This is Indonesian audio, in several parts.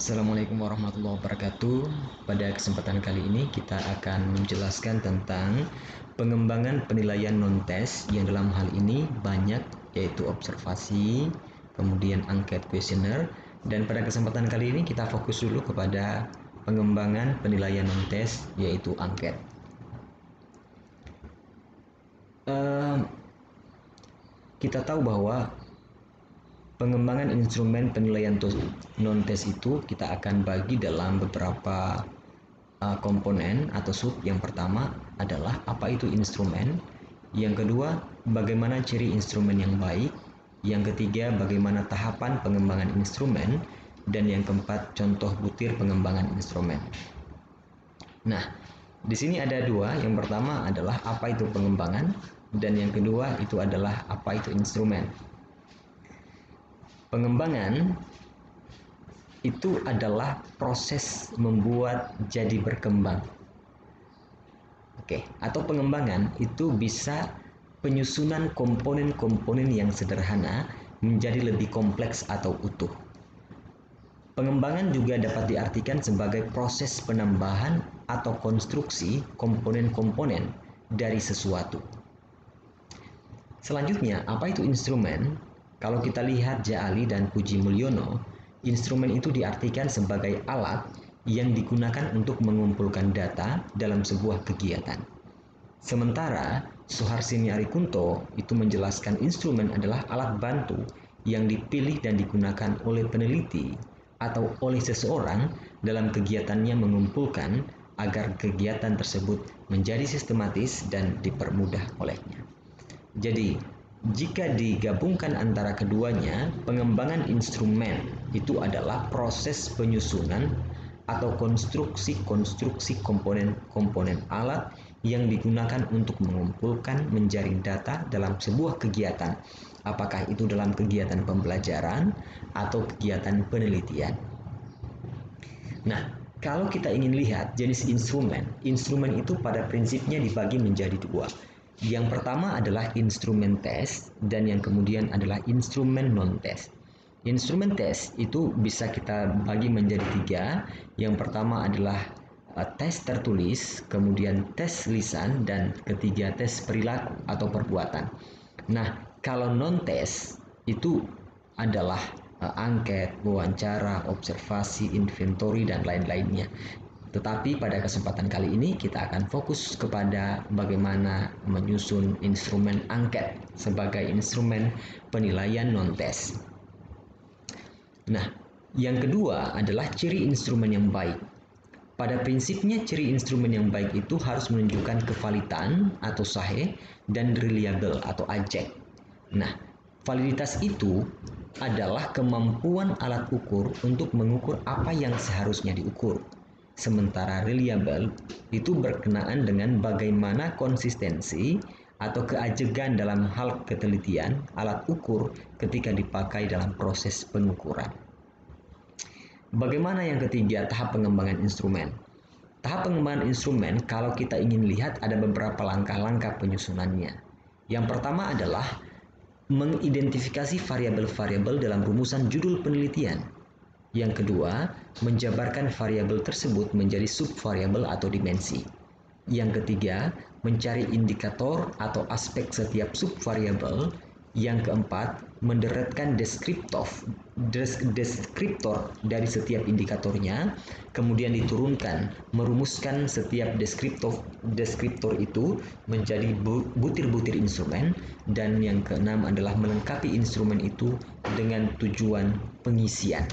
Assalamualaikum warahmatullahi wabarakatuh. Pada kesempatan kali ini kita akan menjelaskan tentang pengembangan penilaian non-test yang dalam hal ini banyak, yaitu observasi, kemudian angket kuesioner, dan pada kesempatan kali ini kita fokus dulu kepada pengembangan penilaian non-test yaitu angket. Kita tahu bahwa pengembangan instrumen penilaian non-test itu kita akan bagi dalam beberapa komponen atau sub. Yang pertama adalah apa itu instrumen, yang kedua bagaimana ciri instrumen yang baik, yang ketiga bagaimana tahapan pengembangan instrumen, dan yang keempat contoh butir pengembangan instrumen. Nah, di sini ada dua. Yang pertama adalah apa itu pengembangan, dan yang kedua itu adalah apa itu instrumen. Pengembangan itu adalah proses membuat jadi berkembang. Atau pengembangan itu bisa penyusunan komponen-komponen yang sederhana menjadi lebih kompleks atau utuh. Pengembangan juga dapat diartikan sebagai proses penambahan atau konstruksi komponen-komponen dari sesuatu. Selanjutnya, apa itu instrumen? Kalau kita lihat Ja'ali dan Puji Mulyono, instrumen itu diartikan sebagai alat yang digunakan untuk mengumpulkan data dalam sebuah kegiatan. Sementara Suharsini Arikunto itu menjelaskan instrumen adalah alat bantu yang dipilih dan digunakan oleh peneliti atau oleh seseorang dalam kegiatannya mengumpulkan agar kegiatan tersebut menjadi sistematis dan dipermudah olehnya. Jadi, jika digabungkan antara keduanya, pengembangan instrumen itu adalah proses penyusunan atau konstruksi komponen-komponen alat yang digunakan untuk mengumpulkan menjaring data dalam sebuah kegiatan, apakah itu dalam kegiatan pembelajaran atau kegiatan penelitian. Nah, kalau kita ingin lihat jenis instrumen itu pada prinsipnya dibagi menjadi dua. Yang pertama adalah instrumen tes, dan yang kemudian adalah instrumen non-tes. Instrumen tes itu bisa kita bagi menjadi tiga. Yang pertama adalah tes tertulis, kemudian tes lisan, dan ketiga tes perilaku atau perbuatan. Nah, kalau non-tes itu adalah angket, wawancara, observasi, inventory, dan lain-lainnya. Tetapi pada kesempatan kali ini kita akan fokus kepada bagaimana menyusun instrumen angket sebagai instrumen penilaian non-tes. Nah, yang kedua adalah ciri instrumen yang baik. Pada prinsipnya ciri instrumen yang baik itu harus menunjukkan kevalitan atau sahih dan reliable atau ajek. Nah, validitas itu adalah kemampuan alat ukur untuk mengukur apa yang seharusnya diukur. Sementara reliable itu berkenaan dengan bagaimana konsistensi atau keajegan dalam hal ketelitian alat ukur ketika dipakai dalam proses pengukuran. Bagaimana yang ketiga, tahap pengembangan instrumen? Tahap pengembangan instrumen, kalau kita ingin lihat ada beberapa langkah-langkah penyusunannya. Yang pertama adalah mengidentifikasi variabel-variabel dalam rumusan judul penelitian. Yang kedua, menjabarkan variabel tersebut menjadi subvariabel atau dimensi. Yang ketiga, mencari indikator atau aspek setiap subvariabel. Yang keempat, menderetkan deskriptor dari setiap indikatornya, kemudian diturunkan, merumuskan setiap deskriptor itu menjadi butir-butir instrumen, dan yang keenam adalah melengkapi instrumen itu dengan tujuan pengisian.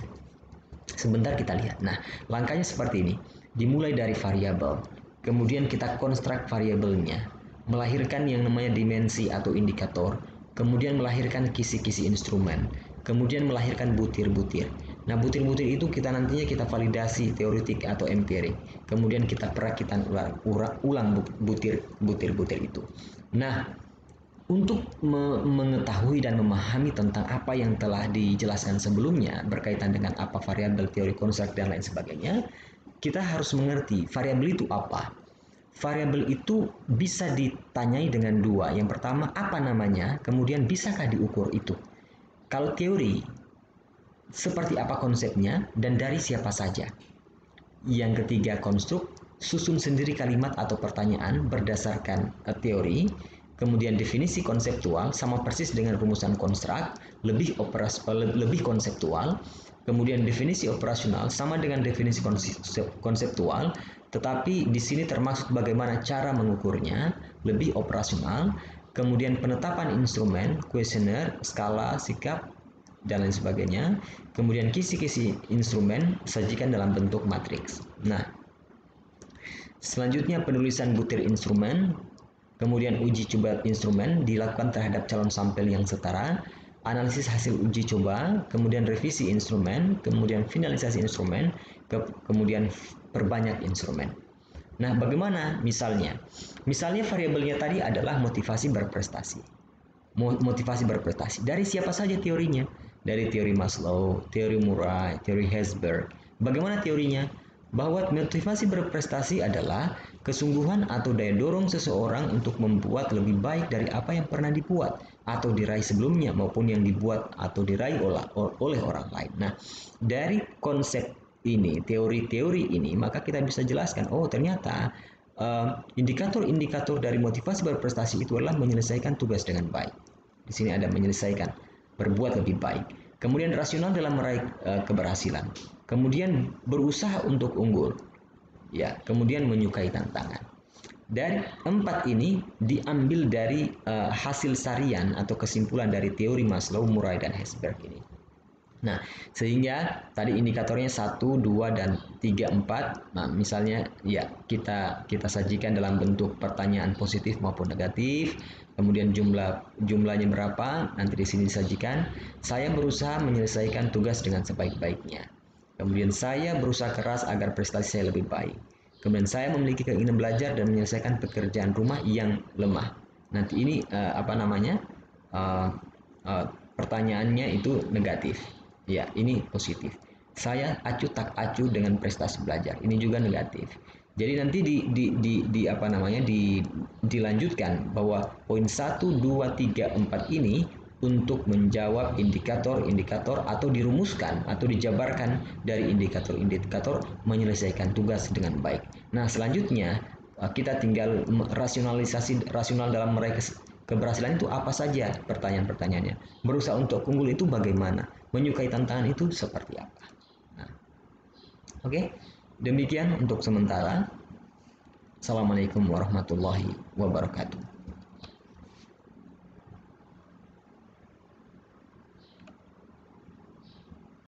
Sebentar kita lihat. Nah, langkahnya seperti ini. Dimulai dari variabel, kemudian kita konstruk variabelnya, melahirkan yang namanya dimensi atau indikator, kemudian melahirkan kisi-kisi instrumen, kemudian melahirkan butir-butir. Nah, butir-butir itu nantinya kita validasi teoretik atau empirik, kemudian kita perakitan ulang butir-butir itu. Nah, untuk mengetahui dan memahami tentang apa yang telah dijelaskan sebelumnya berkaitan dengan apa variabel, teori konstruk, dan lain sebagainya, kita harus mengerti variabel itu apa. Variabel itu bisa ditanyai dengan dua. Yang pertama, apa namanya? Kemudian, bisakah diukur itu? Kalau teori, seperti apa konsepnya dan dari siapa saja. Yang ketiga, konstruk, susun sendiri kalimat atau pertanyaan berdasarkan teori. Kemudian definisi konseptual sama persis dengan rumusan konstruk, lebih konseptual. Kemudian definisi operasional sama dengan definisi konseptual, tetapi di sini termasuk bagaimana cara mengukurnya, lebih operasional. Kemudian penetapan instrumen, kuesioner, skala, sikap, dan lain sebagainya. Kemudian kisi-kisi instrumen sajikan dalam bentuk matriks. Nah, selanjutnya penulisan butir instrumen, kemudian uji coba instrumen dilakukan terhadap calon sampel yang setara, analisis hasil uji coba, kemudian revisi instrumen, kemudian finalisasi instrumen, kemudian perbanyak instrumen. Nah, bagaimana misalnya? Misalnya variabelnya tadi adalah motivasi berprestasi. Motivasi berprestasi. Dari siapa saja teorinya? Dari teori Maslow, teori Murray, teori Herzberg. Bagaimana teorinya? Bahwa motivasi berprestasi adalah kesungguhan atau daya dorong seseorang untuk membuat lebih baik dari apa yang pernah dibuat atau diraih sebelumnya maupun yang dibuat atau diraih oleh orang lain. Nah, dari konsep ini, teori-teori ini, maka kita bisa jelaskan, oh ternyata indikator-indikator dari motivasi berprestasi itu adalah menyelesaikan tugas dengan baik. Di sini ada menyelesaikan, berbuat lebih baik. Kemudian rasional dalam meraih keberhasilan. Kemudian berusaha untuk unggul. Ya, kemudian menyukai tantangan. Dari 4 ini diambil dari hasil sarian atau kesimpulan dari teori Maslow, Murray, dan Herzberg ini. Nah, sehingga tadi indikatornya 1, 2, dan 3, 4. Nah, misalnya ya kita sajikan dalam bentuk pertanyaan positif maupun negatif. Kemudian jumlahnya berapa? Nanti di sini disajikan. Saya berusaha menyelesaikan tugas dengan sebaik-baiknya. Kemudian saya berusaha keras agar prestasi saya lebih baik. Kemudian saya memiliki keinginan belajar dan menyelesaikan pekerjaan rumah yang lemah. Nanti ini pertanyaannya itu negatif. Ya, ini positif. Saya acuh tak acuh dengan prestasi belajar. Ini juga negatif. Jadi nanti dilanjutkan bahwa poin 1, 2, 3, 4 ini untuk menjawab indikator-indikator atau dirumuskan atau dijabarkan dari indikator-indikator menyelesaikan tugas dengan baik. Nah, selanjutnya kita tinggal rasional dalam meraih keberhasilan itu apa saja pertanyaan-pertanyaannya. Berusaha untuk unggul itu bagaimana? Menyukai tantangan itu seperti apa? Nah, oke. Demikian untuk sementara. Assalamualaikum warahmatullahi wabarakatuh.